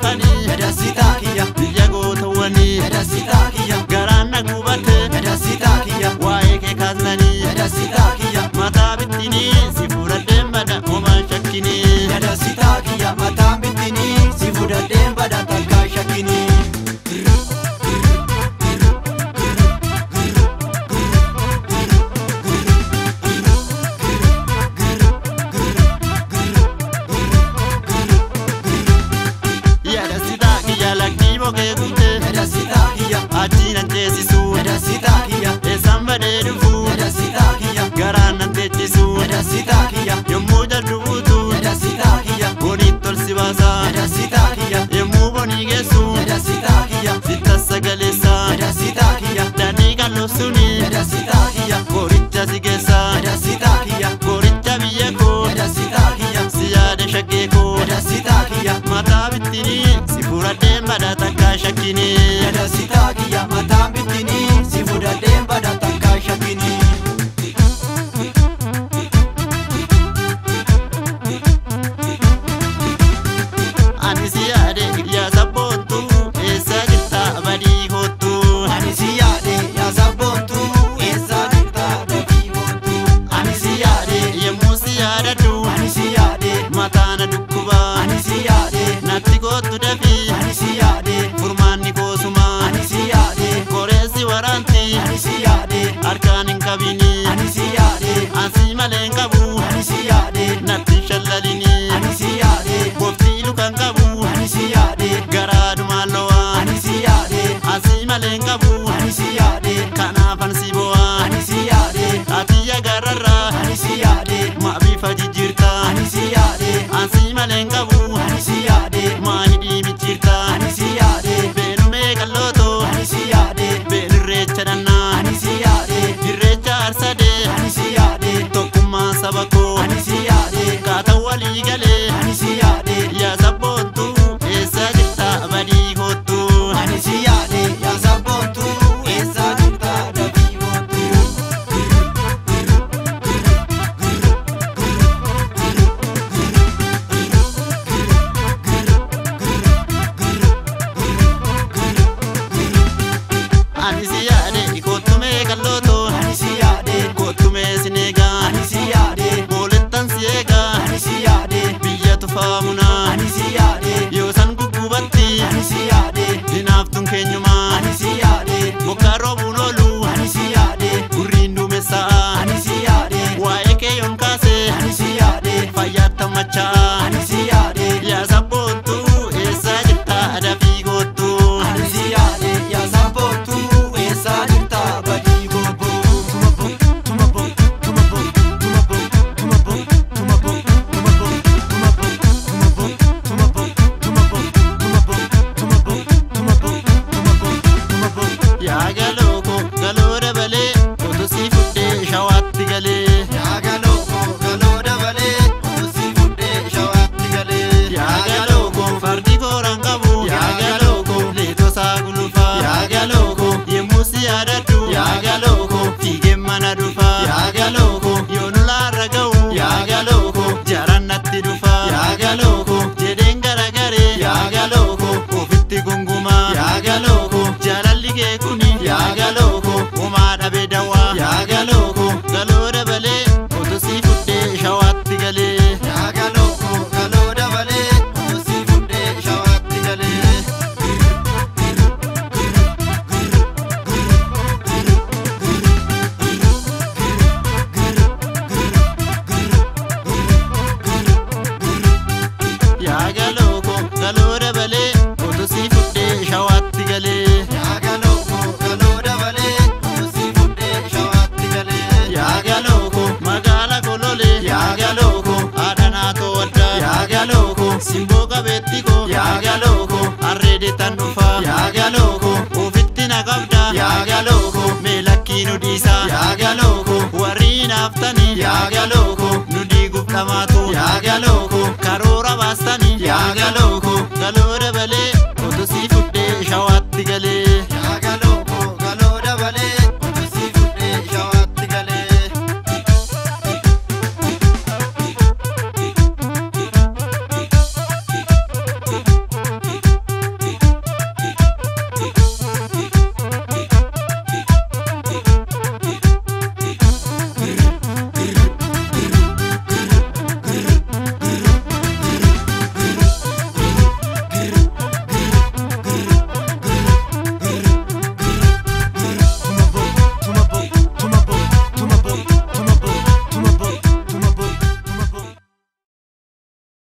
baafani Edasita kiyya biyya gootawwani Edasita kiyya garaan na gubate Edasita kiyya waa'ee kee kaasnani Edasita kiyya mataa bittini si fuudhadheen bada homaa shakkini Edasita kiyya mataan bittini si fuudhadheen bada takkaa shakkini Ajinan teessisu Edasita kiyya eessaan badee dhufu Edasita kiyya garaan nan teechisu Edasita kiyya yommuu jallu buutu Edasita kiyya boniit tol si baasa Edasita kiyya yommuu bonii geessu Edasita kiyya sitta sagaleessa Edasita kiyya daandii qalloof suni Edasita kiyya qoricha si geessa Edasita kiyya qoricha biyya koo Edasita kiyya si yaade shaggee koo Edasita kiyya mataa bittini si fuudhadheen bada takkaa shakkini Edasita kiyya mataan bittini si fuudhadheen bada takkaa shakkini ani si yaade yaa sabboontu eessa jirta badii kottu Ani si yaade yaa sabboontu eessa jirta badii kottu ani si yaade yemmuu si yaadadhu Ani si yaade mataana dhukkuba Ani si yaade natti kottu dafi Ani si yaade furmaanni koosuma Ani si yaade koreessi waraanti Ani si yaade harkaan hin qabini Ani si yaade asii malee hin qabu Ani si yaade natti hin shallalini Ani si yaade boftii lukan qabu Ani si yaade garaadumaan lo'a Ani si yaade asii malee hin qabu Ani si yaade kanaafan si bo'a Ani si yaade ati agarrarra Ani si yaade maa bifa jijjiirta Ani si yaade asii malee hin qabu Ani si yaade maa hidhii michiirta Ani si yaade beenumee qallooto Ani si yaade beenirreecha dhannaa Ani si yaade irreecha arsadee Ani si yaade tokkummaa saba koo Ani si yaade kaata walii galee Ani si yaade yaa sabboontu eessa jirta badii kottu Ani si yaade yaa sabboontu eessa jirta badii kottu ani si yaade kottumee qallooto Ani si yaade kottumee sineegaa Ani si yaade boolettan si eegaa Ani si yaade biyya tufaamunaa Ani si yaade yoo san guggubatti Ani si yaade dinaaftuun keenyumaa Ani si yaade bokkaa roobuun oolu Ani si yaade gurriin duumessa'a Ani si yaade waa'ee kee yoon kaase Ani si yaade fayyaattan macha'a Ani si yaade yaa sabboontu eessa jirta dafii kottu Ani si yaade yaa sabboontu eessa jirta badii kottu Tumabo tumabo tumabo tumabo tumabo tumabo tumabo tumabo tumabo tumabo tumabo tumabo tumabo tumabo tumabo yaa galooko galoo dabalee otu si fudhee shawaatti galee Yaa galooko galoo dabalee osii fuudhee shawaatti galee yaa galooko fardi kooraan qabu yaa galooko leetosaa gulufa yaa galooko yemmuu si yaadadhu yaa galooko fiigeen mana dhufa yaa galooko yoo nu laarra ga'u yaa galooko jaran natti dhufa yaa galooko jedheen garagaree yaa galooko ofitti gunguma yaa galooko jaalalli kee kuni yaa galooko homaa dhabee dawaa yaa galooko galoo dabalee otu si fudhee shawaatti galee Yaa galooko galoo dabalee osii fuudhee shawaatti galee yaa galooko galoo dabalee otu si fudhee shawaatti galee Yaa galooko galoo dabalee osii fuudhee shawaatti galee yaa galooko magaala kolole yaa galooko haadhanaa to'adda yaa galooko simboo qabeetti koo yaa galooko harreedetan dhufa yaa galooko ofitti na qabda yaa galooko mee lakkii nu dhiisa yaa galooko warri naaftanii yaa galooko